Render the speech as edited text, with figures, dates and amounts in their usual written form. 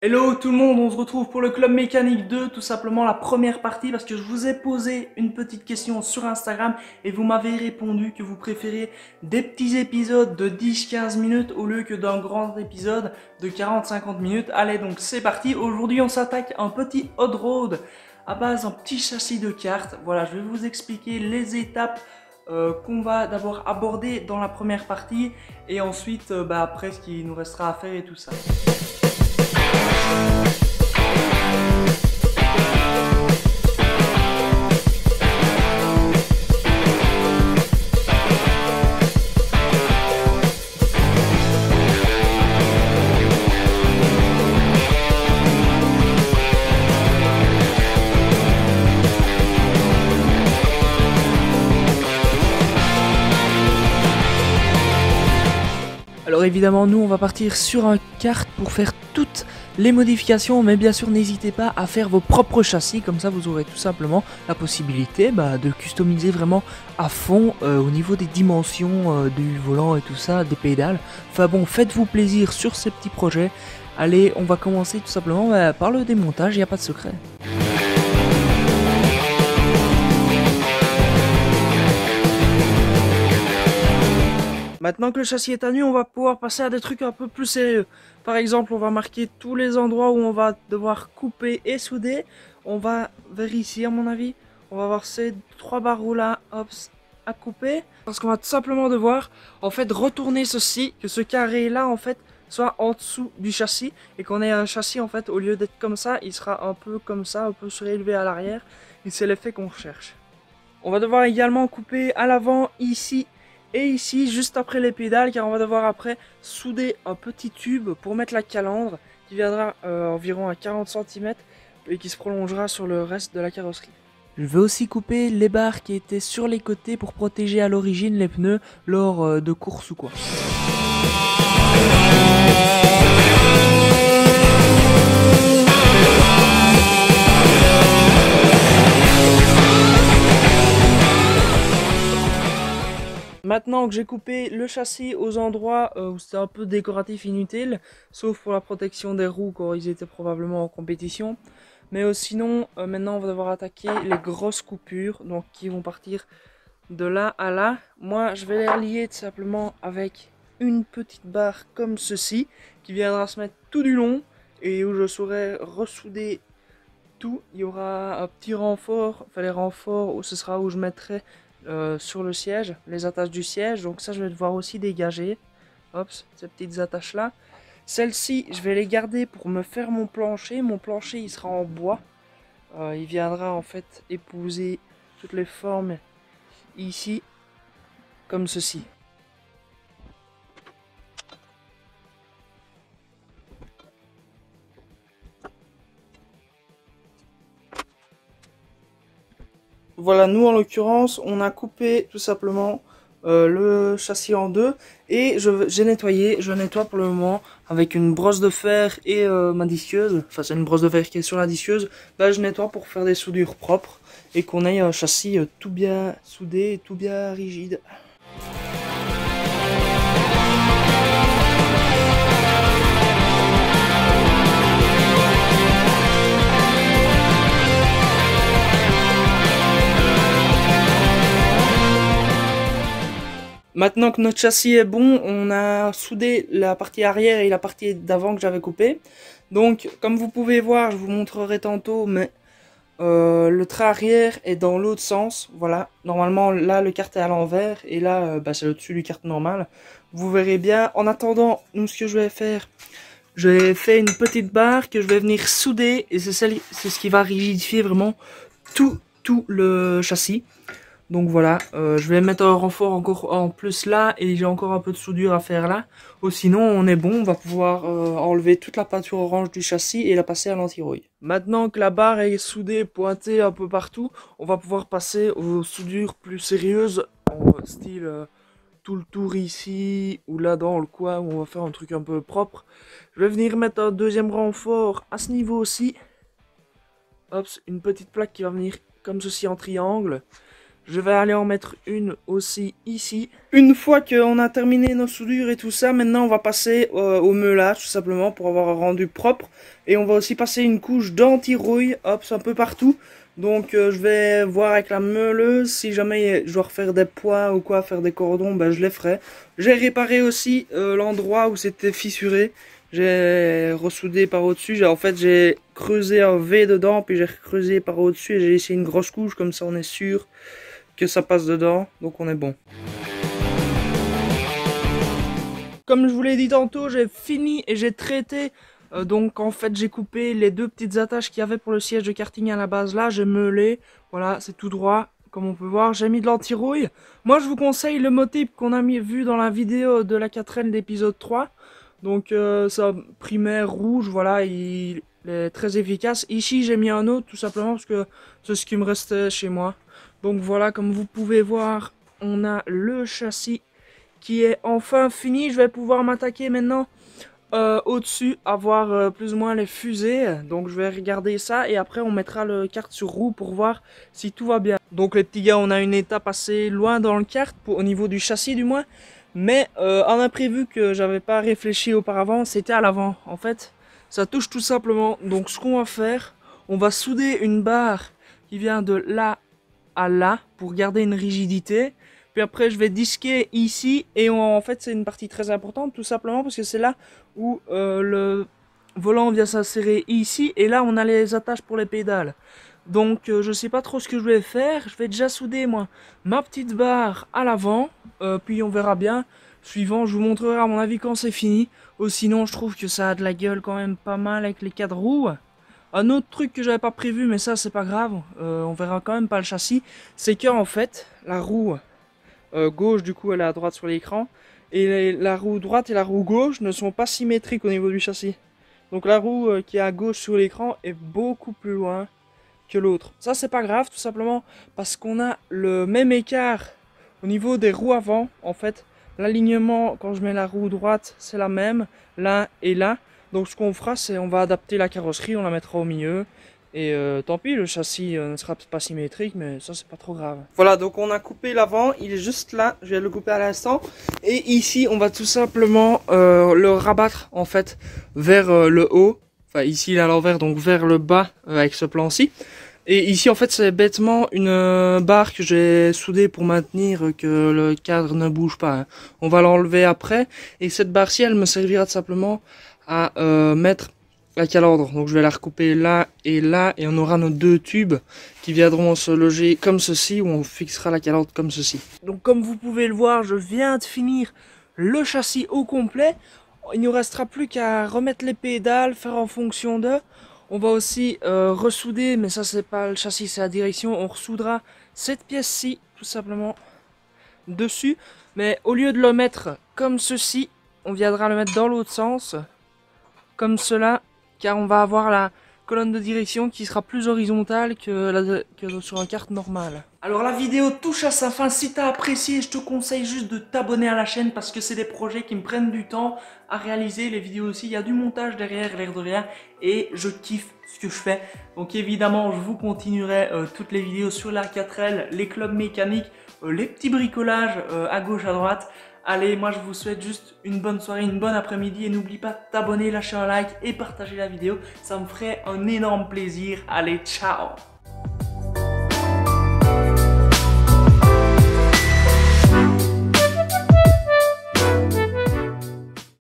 Hello tout le monde, on se retrouve pour le Club Mécanique 2, tout simplement la première partie parce que je vous ai posé une petite question sur Instagram et vous m'avez répondu que vous préférez des petits épisodes de 10-15 minutes au lieu que d'un grand épisode de 40-50 minutes. Allez donc c'est parti, aujourd'hui on s'attaque à un petit hot road à base d'un petit châssis de kart. Voilà, je vais vous expliquer les étapes qu'on va d'abord aborder dans la première partie et ensuite après ce qu'il nous restera à faire et tout ça. Alors évidemment, nous on va partir sur un kart pour faire toutes les modifications, mais bien sûr n'hésitez pas à faire vos propres châssis, comme ça vous aurez tout simplement la possibilité de customiser vraiment à fond au niveau des dimensions du volant et tout ça, des pédales. Enfin bon, faites-vous plaisir sur ces petits projets. Allez, on va commencer tout simplement par le démontage, il n'y a pas de secret. Maintenant que le châssis est à nu, on va pouvoir passer à des trucs un peu plus sérieux. Par exemple, on va marquer tous les endroits où on va devoir couper et souder. On va vers ici à mon avis. On va voir ces trois barreaux là, hop, à couper. Parce qu'on va tout simplement devoir en fait retourner ceci, que ce carré là en fait soit en dessous du châssis. Et qu'on ait un châssis en fait, au lieu d'être comme ça, il sera un peu comme ça, un peu surélevé à l'arrière. Et c'est l'effet qu'on recherche. On va devoir également couper à l'avant ici et ici juste après les pédales, car on va devoir après souder un petit tube pour mettre la calandre qui viendra environ à 40 cm et qui se prolongera sur le reste de la carrosserie. Je vais aussi couper les barres qui étaient sur les côtés pour protéger à l'origine les pneus lors de courses ou quoi. Maintenant que j'ai coupé le châssis aux endroits où c'était un peu décoratif inutile, sauf pour la protection des roues quand ils étaient probablement en compétition, mais sinon maintenant on va devoir attaquer les grosses coupures, donc qui vont partir de là à là. Moi je vais les relier tout simplement avec une petite barre comme ceci, qui viendra se mettre tout du long, et où je saurai ressouder tout. Il y aura un petit renfort, enfin les renforts où ce sera où je mettrai sur le siège, les attaches du siège, donc ça je vais devoir aussi dégager, hop, ces petites attaches là. Celles-ci je vais les garder pour me faire mon plancher il sera en bois, il viendra en fait épouser toutes les formes ici, comme ceci. Voilà, nous en l'occurrence, on a coupé tout simplement le châssis en deux et j'ai nettoyé. Je nettoie pour le moment avec une brosse de fer et ma disqueuse. Enfin, c'est une brosse de fer qui est sur la disqueuse. Là, je nettoie pour faire des soudures propres et qu'on ait un châssis tout bien soudé et tout bien rigide. Maintenant que notre châssis est bon, on a soudé la partie arrière et la partie d'avant que j'avais coupée. Donc, comme vous pouvez voir, je vous montrerai tantôt, mais le trait arrière est dans l'autre sens. Voilà, normalement là le kart est à l'envers et là c'est au-dessus du kart normal. Vous verrez bien. En attendant, nous ce que je vais faire, j'ai fait une petite barre que je vais venir souder et c'est ce qui va rigidifier vraiment tout le châssis. Donc voilà, je vais mettre un renfort encore en plus là et j'ai encore un peu de soudure à faire là. Ou sinon on est bon, on va pouvoir enlever toute la peinture orange du châssis et la passer à l'anti-rouille. Maintenant que la barre est soudée, pointée un peu partout, on va pouvoir passer aux soudures plus sérieuses, en style tout le tour ici ou là dans le coin où on va faire un truc un peu propre. Je vais venir mettre un deuxième renfort à ce niveau aussi. Hop, une petite plaque qui va venir comme ceci en triangle. Je vais aller en mettre une aussi ici. Une fois qu'on a terminé nos soudures et tout ça, maintenant on va passer au meulage tout simplement pour avoir un rendu propre. Et on va aussi passer une couche d'anti-rouille, hop, un peu partout. Donc je vais voir avec la meuleuse, si jamais je dois refaire des points ou quoi, faire des cordons, ben je les ferai. J'ai réparé aussi l'endroit où c'était fissuré. J'ai ressoudé par au-dessus. En fait, j'ai creusé un V dedans, puis j'ai creusé par au-dessus et j'ai laissé une grosse couche, comme ça on est sûr que ça passe dedans, donc on est bon. Comme je vous l'ai dit tantôt, j'ai fini et j'ai traité. Donc en fait j'ai coupé les deux petites attaches qu'il y avait pour le siège de karting à la base là, j'ai meulé, voilà c'est tout droit comme on peut voir, j'ai mis de l'anti-rouille. Moi je vous conseille le motype qu'on a vu dans la vidéo de la 4L d'épisode 3. Donc c'est un primaire rouge, voilà, il est très efficace. Ici j'ai mis un autre tout simplement parce que c'est ce qui me restait chez moi. Donc voilà, comme vous pouvez voir, on a le châssis qui est enfin fini. Je vais pouvoir m'attaquer maintenant au-dessus, avoir plus ou moins les fusées. Donc je vais regarder ça et après on mettra le kart sur roue pour voir si tout va bien. Donc les petits gars, on a une étape assez loin dans le kart, au niveau du châssis du moins. Mais un imprévu que j'avais pas réfléchi auparavant, c'était à l'avant. En fait, ça touche tout simplement. Donc ce qu'on va faire, on va souder une barre qui vient de là à là pour garder une rigidité. Puis après je vais disquer ici et en fait c'est une partie très importante tout simplement parce que c'est là où le volant vient s'insérer ici et là on a les attaches pour les pédales. Donc je sais pas trop ce que je vais faire, je vais déjà souder moi ma petite barre à l'avant, puis on verra bien. Suivant, je vous montrerai à mon avis quand c'est fini. Ou sinon je trouve que ça a de la gueule quand même pas mal avec les quatre roues. Un autre truc que j'avais pas prévu, mais ça c'est pas grave, on verra quand même pas le châssis, c'est que en fait la roue gauche du coup elle est à droite sur l'écran et la roue droite et la roue gauche ne sont pas symétriques au niveau du châssis. Donc la roue qui est à gauche sur l'écran est beaucoup plus loin que l'autre. Ça c'est pas grave tout simplement parce qu'on a le même écart au niveau des roues avant. En fait l'alignement quand je mets la roue droite c'est la même là et là. Donc ce qu'on fera c'est on va adapter la carrosserie, on la mettra au milieu. Et tant pis, le châssis ne sera pas symétrique, mais ça c'est pas trop grave. Voilà, donc on a coupé l'avant, il est juste là, je vais le couper à l'instant. Et ici, on va tout simplement le rabattre en fait vers le haut. Enfin ici il est à l'envers, donc vers le bas avec ce plan-ci. Et ici en fait c'est bêtement une barre que j'ai soudée pour maintenir que le cadre ne bouge pas. Hein. On va l'enlever après. Et cette barre-ci elle me servira tout simplement à mettre la calandre. Donc je vais la recouper là et on aura nos deux tubes qui viendront se loger comme ceci où on fixera la calandre comme ceci. Donc comme vous pouvez le voir, je viens de finir le châssis au complet. Il ne nous restera plus qu'à remettre les pédales, faire en fonction d'eux. On va aussi ressouder, mais ça c'est pas le châssis, c'est la direction. On ressoudra cette pièce-ci tout simplement dessus. Mais au lieu de le mettre comme ceci, on viendra le mettre dans l'autre sens, comme cela. Car on va avoir la colonne de direction qui sera plus horizontale que sur un kart normal. Alors la vidéo touche à sa fin. Si tu as apprécié, je te conseille juste de t'abonner à la chaîne parce que c'est des projets qui me prennent du temps à réaliser. Les vidéos aussi, il y a du montage derrière, l'air de rien, et je kiffe ce que je fais. Donc évidemment, je vous continuerai toutes les vidéos sur la 4L, les clubs mécaniques, les petits bricolages à gauche, à droite. Allez, moi je vous souhaite juste une bonne soirée, une bonne après-midi et n'oublie pas de t'abonner, lâcher un like et partager la vidéo. Ça me ferait un énorme plaisir. Allez, ciao!